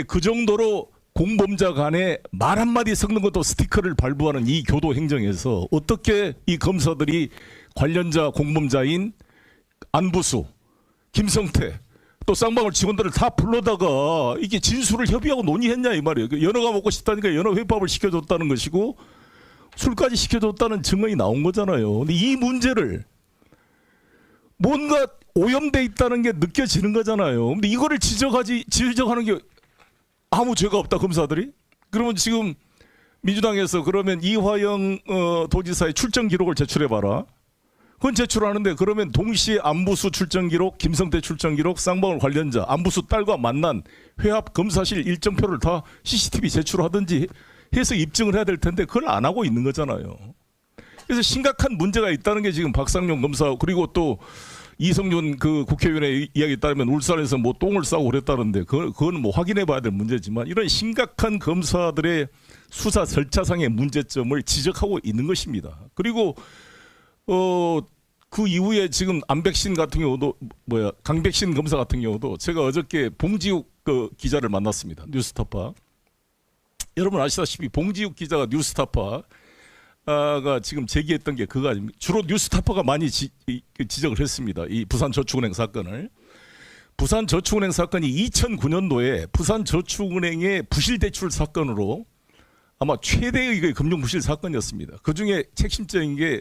그 정도로 공범자 간에 말 한마디 섞는 것도 스티커를 발부하는 이 교도 행정에서 어떻게 이 검사들이 관련자 공범자인 안부수, 김성태 또 쌍방울 직원들을 다 불러다가 이게 진술을 협의하고 논의했냐 이 말이에요. 연어가 먹고 싶다니까 연어 회밥을 시켜줬다는 것이고 술까지 시켜줬다는 증언이 나온 거잖아요. 근데 이 문제를 뭔가 오염돼 있다는 게 느껴지는 거잖아요. 근데 이거를 지적하는 게 아무 죄가 없다 검사들이? 그러면 지금 민주당에서 그러면 이화영 도지사의 출정 기록을 제출해봐라. 그건 제출하는데 그러면 동시에 안부수 출정 기록, 김성태 출정 기록, 쌍방울 관련자, 안부수 딸과 만난 회합 검사실 일정표를 다 CCTV 제출하든지 해서 입증을 해야 될 텐데 그걸 안 하고 있는 거잖아요. 그래서 심각한 문제가 있다는 게 지금 박상용 검사 그리고 또 이성윤 그 국회의원의 이야기에 따르면 울산에서 뭐 똥을 싸고 그랬다는데 그거는 뭐 확인해 봐야 될 문제지만 이런 심각한 검사들의 수사 절차상의 문제점을 지적하고 있는 것입니다. 그리고 그 이후에 지금 안백신 같은 경우도 강백신 검사 같은 경우도 제가 어저께 봉지욱 그 기자를 만났습니다. 뉴스타파. 여러분 아시다시피 봉지욱 기자가 뉴스타파 가 지금 제기했던 게 그거 아닙니까? 주로 뉴스타파가 많이 지적을 했습니다. 이 부산저축은행 사건을. 부산저축은행 사건이 2009년도에 부산저축은행의 부실대출 사건으로 아마 최대의 금융부실 사건이었습니다. 그중에 핵심적인 게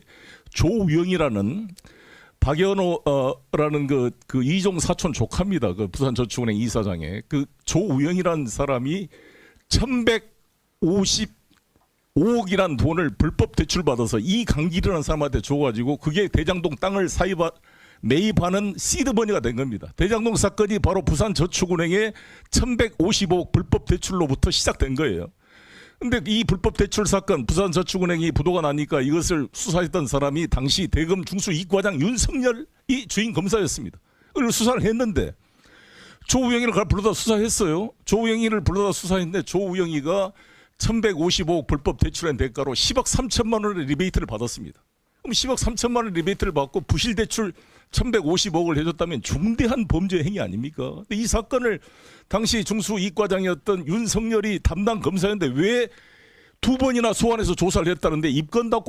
조우영이라는 박연호라는 그 이종 사촌 조카입니다. 그 부산저축은행 이사장의 그 조우영이라는 사람이 1155억이란 돈을 불법 대출받아서 이강길이라는 사람한테 줘가지고 그게 대장동 땅을 매입하는 시드머니가 된 겁니다. 대장동 사건이 바로 부산저축은행의 1155억 불법 대출로부터 시작된 거예요. 근데 이 불법 대출 사건 부산저축은행이 부도가 나니까 이것을 수사했던 사람이 당시 대검 중수 이과장 윤석열이 주인 검사였습니다. 그걸 수사를 했는데 조우영이를 불러다 수사했어요. 조우영이를 불러다 수사했는데 조우영이가 1155억 불법 대출한 대가로 10억 3천만 원의 리베이트를 받았습니다. 그럼 10억 3천만 원 리베이트를 받고 부실 대출 1150억을 해줬다면 중대한 범죄 행위 아닙니까? 근데 이 사건을 당시 중수 이과장이었던 윤석열이 담당 검사였는데 왜 두 번이나 소환해서 조사를 했다는데 입건도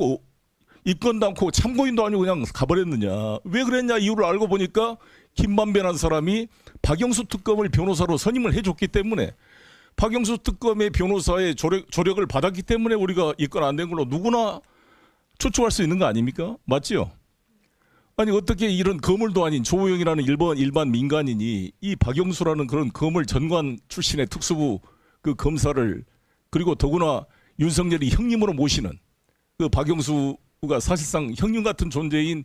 않고 참고인도 아니고 그냥 가버렸느냐? 왜 그랬냐 이유를 알고 보니까 김만배라는 사람이 박영수 특검을 변호사로 선임을 해줬기 때문에 박영수 특검의 변호사의 조력을 받았기 때문에 우리가 입건 안 된 걸로 누구나 추측할 수 있는 거 아닙니까? 맞지요? 아니 어떻게 이런 거물도 아닌 조우영이라는 일반 민간인이 이 박영수라는 그런 거물 전관 출신의 특수부 그 검사를 그리고 더구나 윤석열이 형님으로 모시는 그 박영수가 사실상 형님 같은 존재인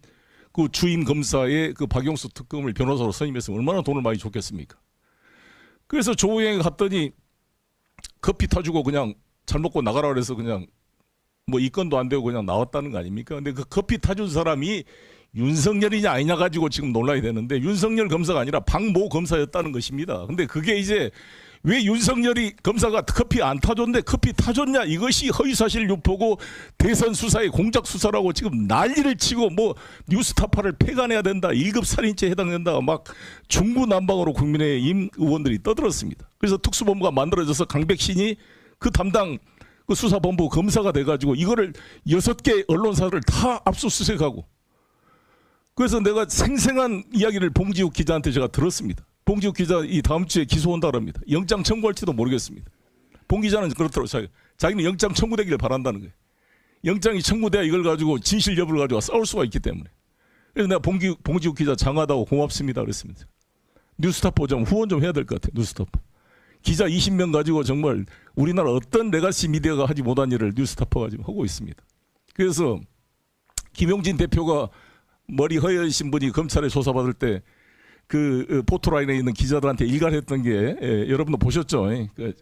그 주임 검사의 그 박영수 특검을 변호사로 선임했으면 얼마나 돈을 많이 줬겠습니까? 그래서 조우영이 갔더니 커피 타주고 그냥 잘 먹고 나가라 그래서 그냥 뭐 입건도 안 되고 그냥 나왔다는 거 아닙니까? 근데 그 커피 타준 사람이 윤석열이냐 아니냐 가지고 지금 논란이 되는데 윤석열 검사가 아니라 박모 검사였다는 것입니다. 근데 그게 이제 왜 윤석열이 검사가 커피 안 타줬는데 커피 타줬냐 이것이 허위사실 유포고 대선 수사의 공작 수사라고 지금 난리를 치고 뭐 뉴스타파를 폐간해야 된다 1급 살인죄에 해당된다 막 중구난방으로 국민의힘 의원들이 떠들었습니다. 그래서 특수본부가 만들어져서 강백신이 그 담당 그 수사본부 검사가 돼가지고 이거를 6개 언론사를 다 압수수색하고 그래서 내가 생생한 이야기를 봉지욱 기자한테 제가 들었습니다. 봉지욱 기자 이 다음 주에 기소 온다고 합니다. 영장 청구할지도 모르겠습니다. 봉 기자는 그렇더라고요. 자기는 영장 청구되기를 바란다는 거예요. 영장이 청구돼야 이걸 가지고 진실 여부를 가지고 싸울 수가 있기 때문에. 그래서 내가 봉지욱 기자 장하다고 고맙습니다 그랬습니다. 뉴스타파 좀 후원 좀 해야 될 것 같아요. 뉴스타파. 기자 20명 가지고 정말 우리나라 어떤 레가시 미디어가 하지 못한 일을 뉴스타파가 지금 하고 있습니다. 그래서 김용진 대표가 머리 허여신 분이 검찰에 조사받을 때 그 포토라인에 있는 기자들한테 일갈했던 게 여러분도 보셨죠?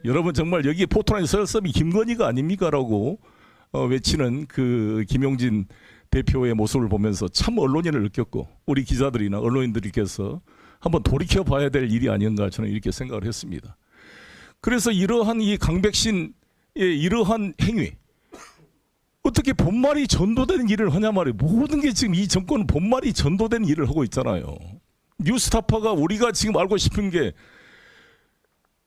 여러분 정말 여기 포토라인 서열섭이 김건희가 아닙니까라고 외치는 그 김용진 대표의 모습을 보면서 참 언론인을 느꼈고 우리 기자들이나 언론인들께서 한번 돌이켜 봐야 될 일이 아닌가 저는 이렇게 생각을 했습니다. 그래서 이러한 이 강백신의 이러한 행위 어떻게 본말이 전도된 일을 하냐 말이에요. 모든 게 지금 이 정권은 본말이 전도된 일을 하고 있잖아요. 뉴스타파가 우리가 지금 알고 싶은 게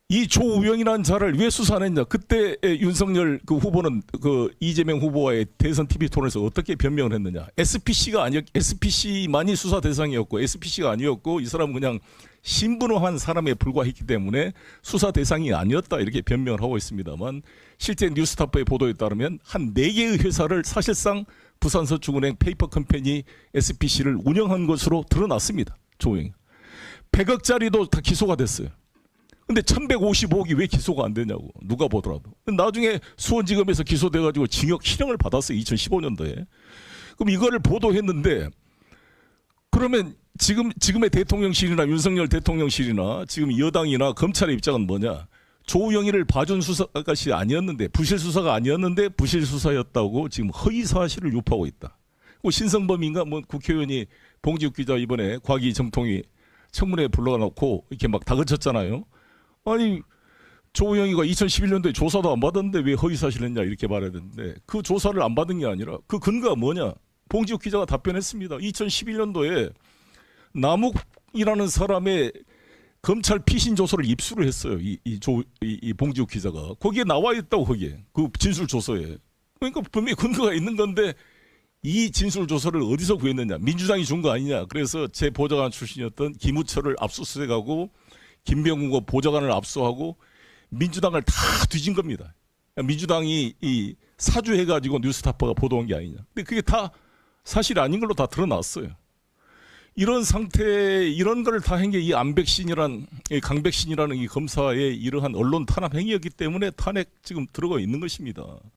이 조우영이라는 자를 왜 수사 안 했냐? 그때 윤석열 그 후보는 그 이재명 후보와의 대선 TV 토론에서 어떻게 변명을 했느냐? SPC만이 수사 대상이었고 SPC가 아니었고 이 사람은 그냥 신분화한 사람에 불과했기 때문에 수사 대상이 아니었다 이렇게 변명을 하고 있습니다만 실제 뉴스타파의 보도에 따르면 한 4개의 회사를 사실상 부산서축은행 페이퍼 컴퍼니 SPC를 운영한 것으로 드러났습니다. 조우영이. 100억짜리도 다 기소가 됐어요. 근데 1155억이 왜 기소가 안 되냐고 누가 보더라도. 나중에 수원지검에서 기소돼가지고 징역 실형을 받았어요. 2015년도에. 그럼 이거를 보도했는데 그러면 지금의 대통령실이나 윤석열 대통령실이나 지금 여당이나 검찰의 입장은 뭐냐? 조우영이를 봐준 수사관이 아니었는데 부실 수사가 아니었는데 부실 수사였다고 지금 허위 사실을 유포하고 있다. 신성범인가 뭐 국회의원이 봉지욱 기자 이번에 과기 정통위 청문회에 불러놓고 이렇게 막 다그쳤잖아요. 아니 조우영이가 2011년도에 조사도 안 받았는데 왜 허위사실을 했냐 이렇게 말해야 되는데 그 조사를 안 받은 게 아니라 그 근거가 뭐냐. 봉지욱 기자가 답변했습니다. 2011년도에 남욱이라는 사람의 검찰 피신 조서를 입수를 했어요. 이 봉지욱 기자가. 거기에 나와 있다고 거기에. 그 진술 조서에. 그러니까 분명히 근거가 있는 건데 이 진술 조서를 어디서 구했느냐. 민주당이 준 거 아니냐. 그래서 제 보좌관 출신이었던 김우철을 압수수색하고 김병국 보좌관을 압수하고 민주당을 다 뒤진 겁니다. 민주당이 이 사주해가지고 뉴스타파가 보도한 게 아니냐. 근데 그게 다 사실 아닌 걸로 다 드러났어요. 이런 상태에 이런 걸 다 한 게 이 안백신이란 강백신이라는 이 검사의 이러한 언론 탄압 행위였기 때문에 탄핵 지금 들어가 있는 것입니다.